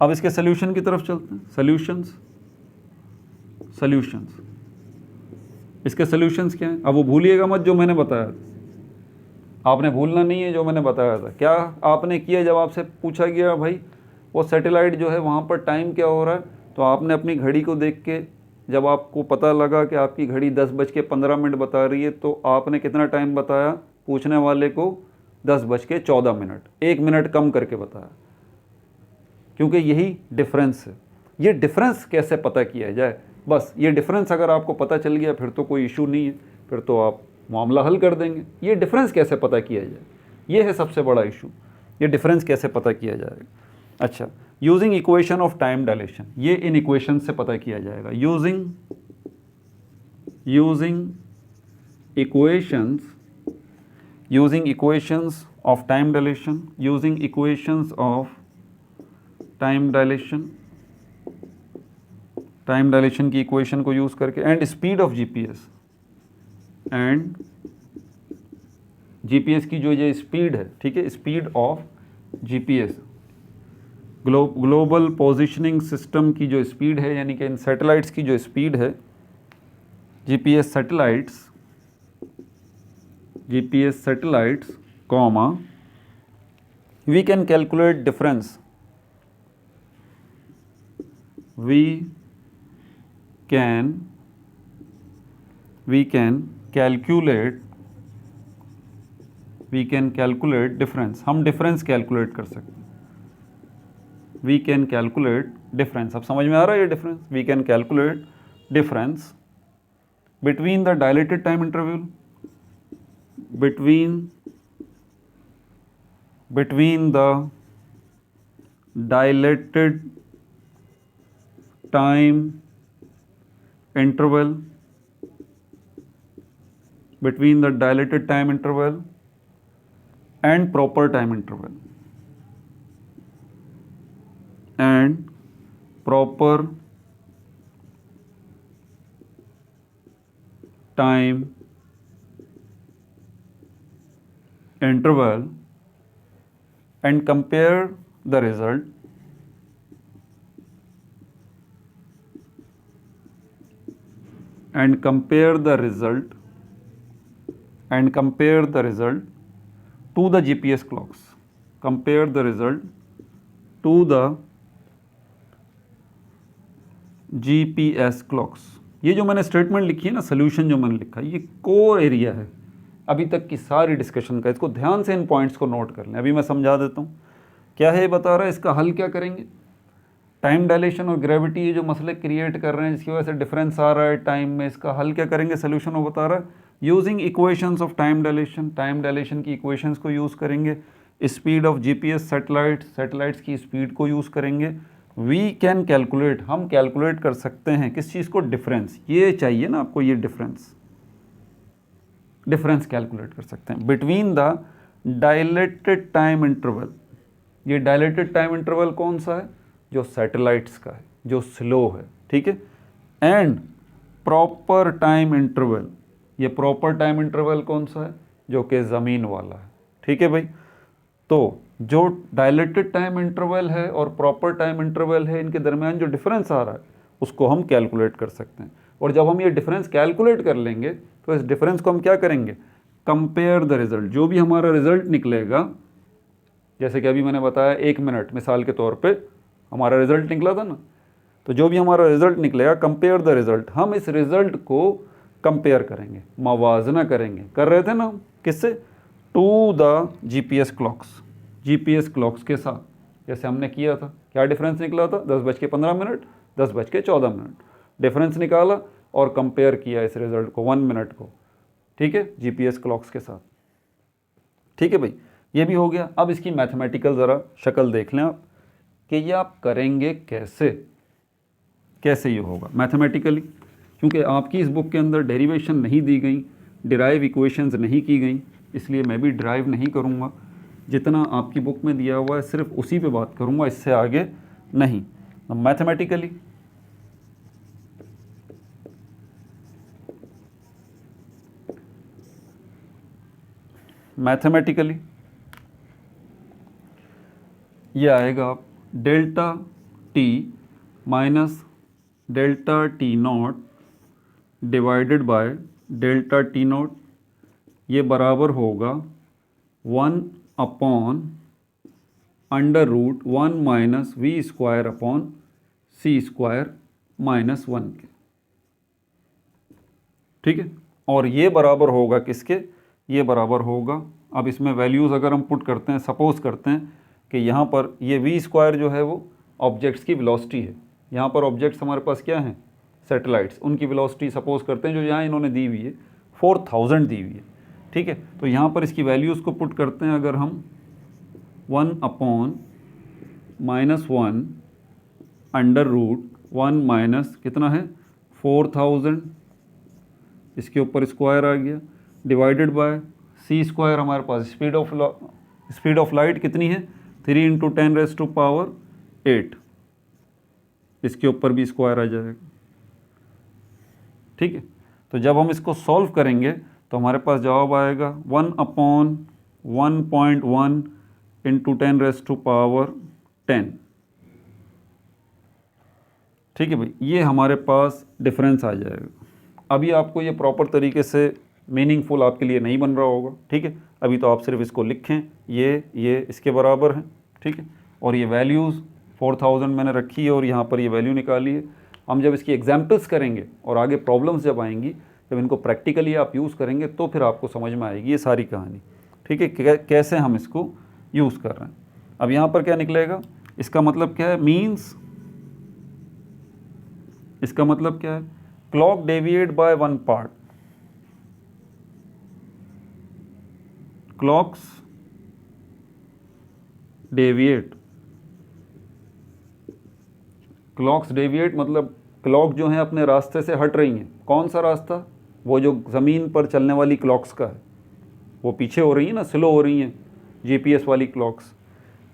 अब इसके सोल्यूशन की तरफ चलते हैं। सॉल्यूशंस, इसके सोल्यूशंस क्या हैं? अब वो भूलिएगा मत जो मैंने बताया था, आपने भूलना नहीं है जो मैंने बताया था। क्या आपने किया जब आपसे पूछा गया भाई वो सैटेलाइट जो है वहाँ पर टाइम क्या हो रहा है, तो आपने अपनी घड़ी को देख के, जब आपको पता लगा कि आपकी घड़ी 10:15 बता रही है, तो आपने कितना टाइम बताया? पूछने वाले को 10:14, 1 मिनट कम करके बताया, क्योंकि यही डिफरेंस है। ये डिफरेंस कैसे पता किया जाए? बस ये डिफरेंस अगर आपको पता चल गया फिर तो कोई इशू नहीं है, फिर तो आप मामला हल कर देंगे। ये डिफरेंस कैसे पता किया जाए, ये है सबसे बड़ा इशू, ये डिफरेंस कैसे पता किया जाएगा। अच्छा, using equation of time dilation, ये इन इक्वेशन से पता किया जाएगा। Using equations of time dilation, time dilation की इक्वेशन को यूज़ करके, and speed of GPS, and GPS की जो ये स्पीड है, ठीक है, speed of GPS, global positioning system की जो स्पीड है, यानी कि इन सैटेलाइट्स की जो स्पीड है, GPS satellites comma, we can calculate difference, we can calculate difference, हम डिफरेंस कैलकुलेट कर सकते हैं। we can calculate difference, अब समझ में आ रहा है ये difference? we can calculate difference between the dilated time interval, between the dilated time interval, between the dilated time interval and proper time interval, and proper time interval, and compare the result to the GPS clocks, compare the result to the GPS clocks। ये जो मैंने statement लिखी है ना, solution जो मैंने लिखा है, ये कोर एरिया है अभी तक की सारी डिस्कशन का। इसको ध्यान से इन पॉइंट्स को नोट कर लें। अभी मैं समझा देता हूँ क्या है, ये बता रहा है। इसका हल क्या करेंगे? टाइम डायलेशन और ग्रेविटी ये जो मसले क्रिएट कर रहे हैं, जिसकी वजह से डिफरेंस आ रहा है टाइम में, इसका हल क्या करेंगे? सोल्यूशन वो बता रहा है, using equations of time dilation, time dilation की इक्वेशंस को यूज़ करेंगे, स्पीड ऑफ जीपीएस सैटेलाइट्स की स्पीड को यूज़ करेंगे। वी कैन कैलकुलेट, हम कैलकुलेट कर सकते हैं किस चीज़ को? डिफरेंस। ये चाहिए ना आपको, ये डिफरेंस कैलकुलेट कर सकते हैं between the dilated time interval. ये डायलेटेड टाइम इंटरवल कौन सा है? जो सैटेलाइट्स का है, जो स्लो है, ठीक है। एंड प्रॉपर टाइम इंटरवल, ये प्रॉपर टाइम इंटरवल कौन सा है? जो कि ज़मीन वाला है, ठीक है भाई। तो जो डायलेटेड टाइम इंटरवल है और प्रॉपर टाइम इंटरवल है, इनके दरमियान जो डिफरेंस आ रहा है उसको हम कैलकुलेट कर सकते हैं। और जब हम ये डिफरेंस कैलकुलेट कर लेंगे तो इस डिफरेंस को हम क्या करेंगे? Compare the result. जो भी हमारा रिजल्ट निकलेगा, जैसे कि अभी मैंने बताया 1 मिनट मिसाल के तौर पे हमारा रिजल्ट निकला था ना, तो जो भी हमारा रिजल्ट निकलेगा, कंपेयर द रिजल्ट, हम इस रिजल्ट को कंपेयर करेंगे, मवाजना करेंगे। कर रहे थे ना किससे? टू द जीपीएस क्लॉक्स के साथ, जैसे हमने किया था। क्या डिफरेंस निकला था? 10:15, 10:14 डिफरेंस निकाला और कंपेयर किया इस रिजल्ट को 1 मिनट को, ठीक है, जीपीएस क्लॉक्स के साथ। ठीक है भाई, ये भी हो गया। अब इसकी मैथमेटिकल ज़रा शक्ल देख लें आप कि ये आप करेंगे कैसे ये होगा मैथमेटिकली। क्योंकि आपकी इस बुक के अंदर डेरिवेशन नहीं दी गई, डिराइव इक्वेशंस नहीं की गई, इसलिए मैं भी डिराइव नहीं करूँगा। जितना आपकी बुक में दिया हुआ है सिर्फ उसी पे बात करूँगा, इससे आगे नहीं। मैथमेटिकली ये आएगा आप delta T minus delta T naught divided by delta T naught, ये बराबर होगा 1/√1 minus V square upon C square minus 1 के, ठीक है। और ये बराबर होगा किसके? ये बराबर होगा, अब इसमें वैल्यूज़ अगर हम पुट करते हैं, सपोज करते हैं कि यहाँ पर ये वी स्क्वायर जो है वो ऑब्जेक्ट्स की वेलोसिटी है। यहाँ पर ऑब्जेक्ट्स हमारे पास क्या हैं? सैटेलाइट्स। उनकी वेलोसिटी सपोज करते हैं जो यहाँ इन्होंने दी हुई है 4000 दी हुई है, ठीक है। तो यहाँ पर इसकी वैल्यूज़ को पुट करते हैं अगर हम 1/-1 माइनस कितना है 4000, इसके ऊपर स्क्वायर आ गया, डिवाइडेड बाय सी स्क्वायर, हमारे पास स्पीड ऑफ लाइट कितनी है 3 × 10⁸, इसके ऊपर भी स्क्वायर आ जाएगा, ठीक है। तो जब हम इसको सॉल्व करेंगे तो हमारे पास जवाब आएगा 1/1.1 × 10⁻10, ठीक है भाई, ये हमारे पास डिफरेंस आ जाएगा। अभी आपको ये प्रॉपर तरीके से मीनिंगफुल आपके लिए नहीं बन रहा होगा, ठीक है। अभी तो आप सिर्फ इसको लिखें, ये इसके बराबर है, ठीक है। और ये वैल्यूज़ 4000 मैंने रखी है और यहाँ पर ये वैल्यू निकाली है। हम जब इसकी एग्जाम्पल्स करेंगे और आगे प्रॉब्लम्स जब आएंगी, जब इनको प्रैक्टिकली आप यूज़ करेंगे तो फिर आपको समझ में आएगी ये सारी कहानी, ठीक है, कैसे हम इसको यूज़ कर रहे हैं। अब यहाँ पर क्या निकलेगा, इसका मतलब क्या है, मीन्स, इसका मतलब क्या है, clock deviate by 1 part, clocks deviate, clocks deviate मतलब क्लॉक जो है अपने रास्ते से हट रही हैं। कौन सा रास्ता, वो जो ज़मीन पर चलने वाली क्लॉक्स का है, वो पीछे हो रही है ना, स्लो हो रही हैं जीपीएस वाली क्लॉक्स।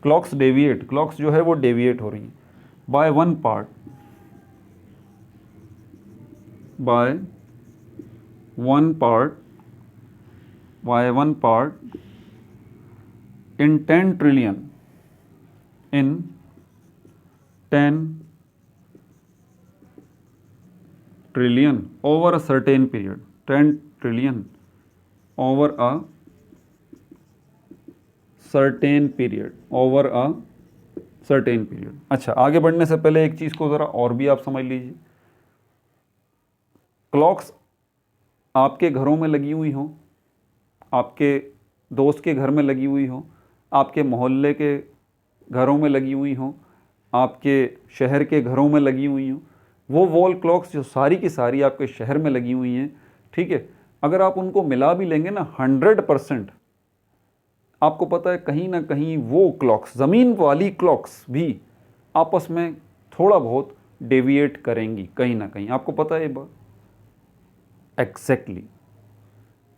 क्लॉक्स डेविएट, क्लॉक्स जो है वो डेविएट हो रही हैं by 1 part, by 1 part, by 1 part in 10 trillion, in 10 trillion over a certain period, 10 trillion over a certain period, over a certain period। अच्छा, आगे बढ़ने से पहले एक चीज़ को ज़रा और भी आप समझ लीजिए। क्लॉक्स आपके घरों में लगी हुई हों, आपके दोस्त के घर में लगी हुई हों, आपके मोहल्ले के घरों में लगी हुई हों, आपके शहर के घरों में लगी हुई हों, वो वॉल क्लॉक्स जो सारी की सारी आपके शहर में लगी हुई हैं, ठीक है, अगर आप उनको मिला भी लेंगे ना 100%, आपको पता है कहीं ना कहीं वो क्लॉक्स, ज़मीन वाली क्लॉक्स भी आपस में थोड़ा बहुत डेविएट करेंगी कहीं ना कहीं। आपको पता है ये बात एग्जैक्टली।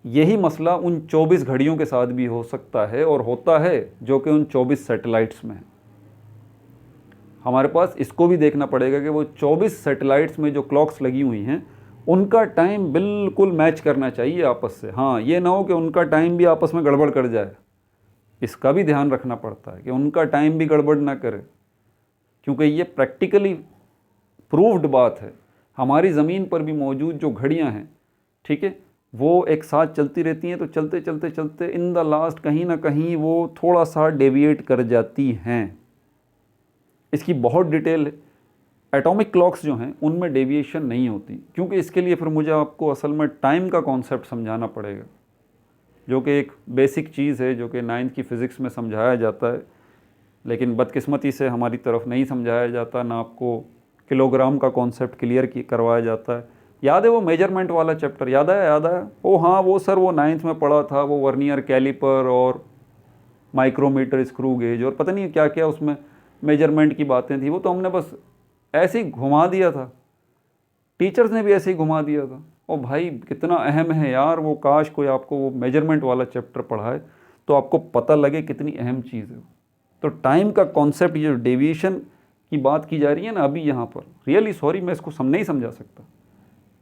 यही मसला उन 24 घड़ियों के साथ भी हो सकता है और होता है, जो कि उन 24 सैटेलाइट्स में है। हमारे पास इसको भी देखना पड़ेगा कि वो 24 सैटेलाइट्स में जो क्लॉक्स लगी हुई हैं उनका टाइम बिल्कुल मैच करना चाहिए आपस से। हाँ, ये ना हो कि उनका टाइम भी आपस में गड़बड़ कर जाए, इसका भी ध्यान रखना पड़ता है कि उनका टाइम भी गड़बड़ ना करे, क्योंकि ये प्रैक्टिकली प्रूव्ड बात है। हमारी ज़मीन पर भी मौजूद जो घड़ियाँ हैं, ठीक है, वो एक साथ चलती रहती हैं, तो चलते चलते चलते इन द लास्ट कहीं ना कहीं वो थोड़ा सा डेविएट कर जाती हैं। इसकी बहुत डिटेल है। एटॉमिक क्लॉक्स जो हैं उनमें डेविएशन नहीं होती, क्योंकि इसके लिए फिर मुझे आपको असल में टाइम का कॉन्सेप्ट समझाना पड़ेगा, जो कि एक बेसिक चीज़ है, जो कि 9th की फ़िज़िक्स में समझाया जाता है, लेकिन बदकिस्मती से हमारी तरफ नहीं समझाया जाता, ना आपको किलोग्राम का कॉन्सेप्ट क्लियर करवाया जाता है। याद है वो मेजरमेंट वाला चैप्टर, याद आया? ओ हाँ, वो सर वो 9th में पढ़ा था, वो वर्नियर कैलिपर और माइक्रोमीटर, स्क्रू गेज और पता नहीं क्या क्या उसमें मेजरमेंट की बातें थी। वो तो हमने बस ऐसे ही घुमा दिया था, टीचर्स ने भी ऐसे ही घुमा दिया था। ओ भाई, कितना अहम है यार वो, काश कोई आपको वो मेजरमेंट वाला चैप्टर पढ़ाए तो आपको पता लगे कितनी अहम चीज़ है। तो टाइम का कॉन्सेप्ट, ये जो डेविएशन की बात की जा रही है ना अभी यहाँ पर, रियली सॉरी मैं इसको नहीं समझा सकता,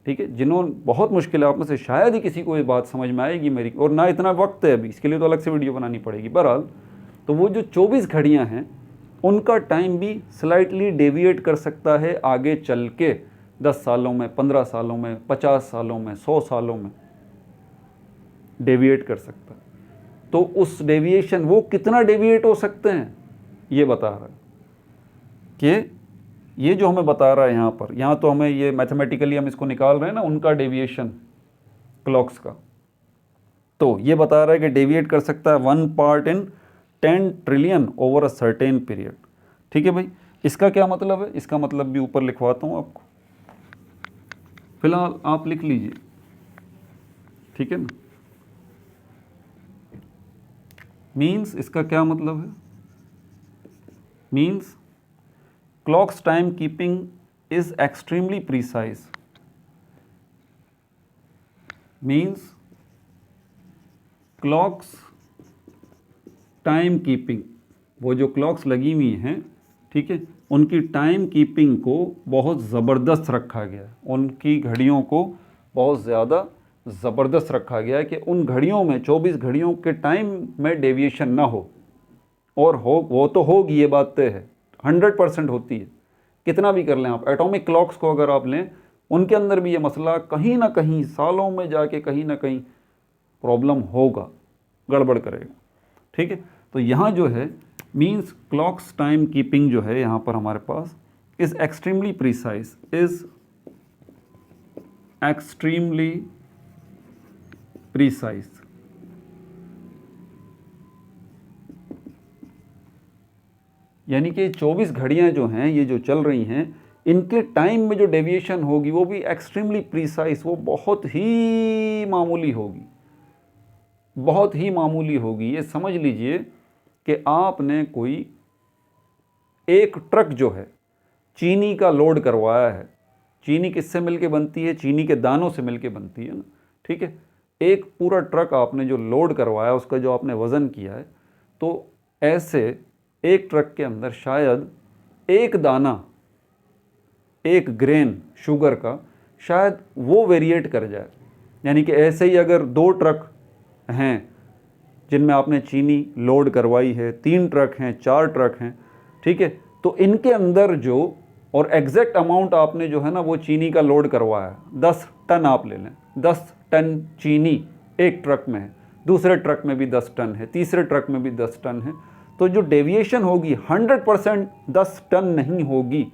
ठीक है। जिन्होंने, बहुत मुश्किल है आप में से शायद ही किसी को ये बात समझ में आएगी मेरी, और ना इतना वक्त है अभी, इसके लिए तो अलग से वीडियो बनानी पड़ेगी। बहरहाल, तो वो जो 24 घड़ियाँ हैं उनका टाइम भी स्लाइटली डेविएट कर सकता है आगे चल के, 10 सालों में, 15 सालों में, 50 सालों में, 100 सालों में डेविएट कर सकता है। तो उस डेविएशन, वो कितना डेविएट हो सकते हैं ये बता रहा है कि ये जो हमें बता रहा है यहाँ पर, यहाँ तो हमें ये मैथमेटिकली हम इसको निकाल रहे हैं ना, उनका डेविएशन क्लॉक्स का, तो ये बता रहा है कि डेविएट कर सकता है 1 part in 10 trillion over a certain period. ठीक है भाई, इसका क्या मतलब है, इसका मतलब भी ऊपर लिखवाता हूँ आपको, फिलहाल आप लिख लीजिए, ठीक है ना। मीन्स, इसका क्या मतलब है, means clock's time keeping is extremely precise, means clocks time keeping, वो जो clocks लगी हुई हैं, ठीक है, उनकी टाइम कीपिंग को बहुत ज़बरदस्त रखा गया है, उनकी घड़ियों को बहुत ज़्यादा ज़बरदस्त रखा गया है कि उन घड़ियों में, 24 घड़ियों के टाइम में डेविएशन ना हो, और हो वो तो होगी, ये बात तय है, 100% होती है, कितना भी कर लें आप। एटॉमिक क्लॉक्स को अगर आप लें, उनके अंदर भी ये मसला कहीं ना कहीं सालों में जाके कहीं ना कहीं प्रॉब्लम होगा, गड़बड़ करेगा। ठीक है, तो यहाँ जो है मीन्स क्लॉक्स टाइम कीपिंग जो है यहाँ पर हमारे पास is extremely precise, is extremely precise. यानी कि 24 घड़ियाँ जो हैं ये जो चल रही हैं, इनके टाइम में जो डेविएशन होगी वो भी एक्सट्रीमली प्रिसाइज, वो बहुत ही मामूली होगी, बहुत ही मामूली होगी। ये समझ लीजिए कि आपने कोई एक ट्रक जो है चीनी का लोड करवाया है। चीनी किससे मिलके बनती है? चीनी के दानों से मिलके बनती है ना। ठीक है, एक पूरा ट्रक आपने जो लोड करवाया, उसका जो आपने वज़न किया है, तो ऐसे एक ट्रक के अंदर शायद एक दाना, एक ग्रेन शुगर का शायद वो वेरिएट कर जाए। यानी कि ऐसे ही अगर 2 ट्रक हैं जिनमें आपने चीनी लोड करवाई है, 3 ट्रक हैं, 4 ट्रक हैं, ठीक है, तो इनके अंदर जो और एग्जैक्ट अमाउंट आपने जो है ना वो चीनी का लोड करवाया, 10 टन आप ले लें, 10 टन चीनी एक ट्रक में है, दूसरे ट्रक में भी 10 टन है, तीसरे ट्रक में भी 10 टन है, तो जो डेविएशन होगी 100% 10 टन नहीं होगी।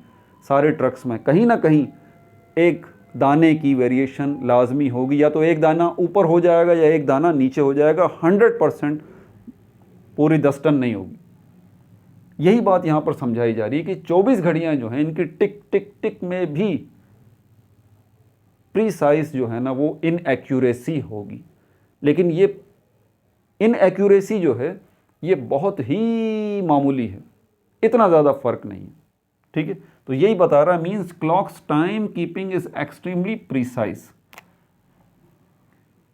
सारे ट्रक्स में कहीं ना कहीं एक दाने की वेरिएशन लाजमी होगी, या तो एक दाना ऊपर हो जाएगा या एक दाना नीचे हो जाएगा, 100% पूरी 10 टन नहीं होगी। यही बात यहाँ पर समझाई जा रही है कि 24 घड़ियाँ जो हैं इनकी टिक टिक टिक में भी प्रीसाइज जो है ना वो इनएक्यूरेसी होगी। लेकिन ये इनएक्यूरेसी जो है ये बहुत ही मामूली है, इतना ज़्यादा फर्क नहीं है। ठीक है, तो यही बता रहा है means clocks time keeping is extremely precise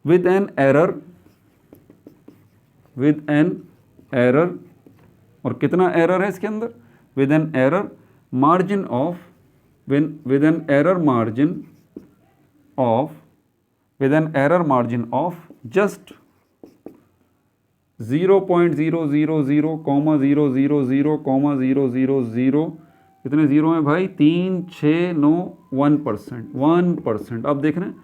with an error, और कितना एरर है इसके अंदर? With an error margin of just 0.000,000,000, कितने जीरो हैं भाई? 3, 6, 9, 1%। अब देख रहे हैं,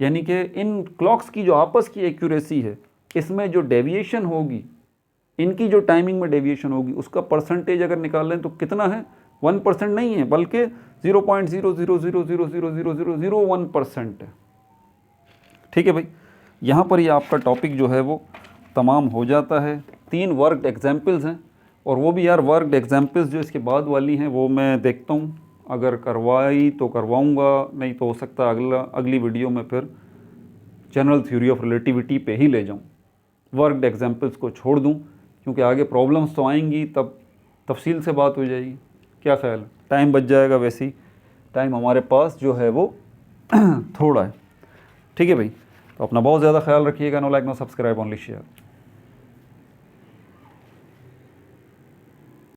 यानी कि इन क्लॉक्स की जो आपस की एक्यूरेसी है, इसमें जो डेविएशन होगी, इनकी जो टाइमिंग में डेविएशन होगी, उसका परसेंटेज अगर निकाल लें तो कितना है? 1% नहीं है, बल्कि 0.000000001% है। ठीक है भाई, यहाँ पर ये आपका टॉपिक जो है वो तमाम हो जाता है। 3 वर्कड एग्जाम्पल्स हैं, और वो भी यार वर्कड एग्जाम्पल्स जो इसके बाद वाली हैं वो मैं देखता हूँ, अगर करवाई तो करवाऊँगा, नहीं तो हो सकता है अगली वीडियो में फिर जनरल थ्योरी ऑफ रिलेटिविटी पे ही ले जाऊँ, वर्कड एग्जाम्पल्स को छोड़ दूँ, क्योंकि आगे प्रॉब्लम्स तो आएंगी, तब तफसील से बात हो जाएगी। क्या ख्याल है? टाइम बच जाएगा, वैसे ही टाइम हमारे पास जो है वो थोड़ा है। ठीक है भाई, तो अपना बहुत ज़्यादा ख्याल रखिएगा। No like no subscribe, only share.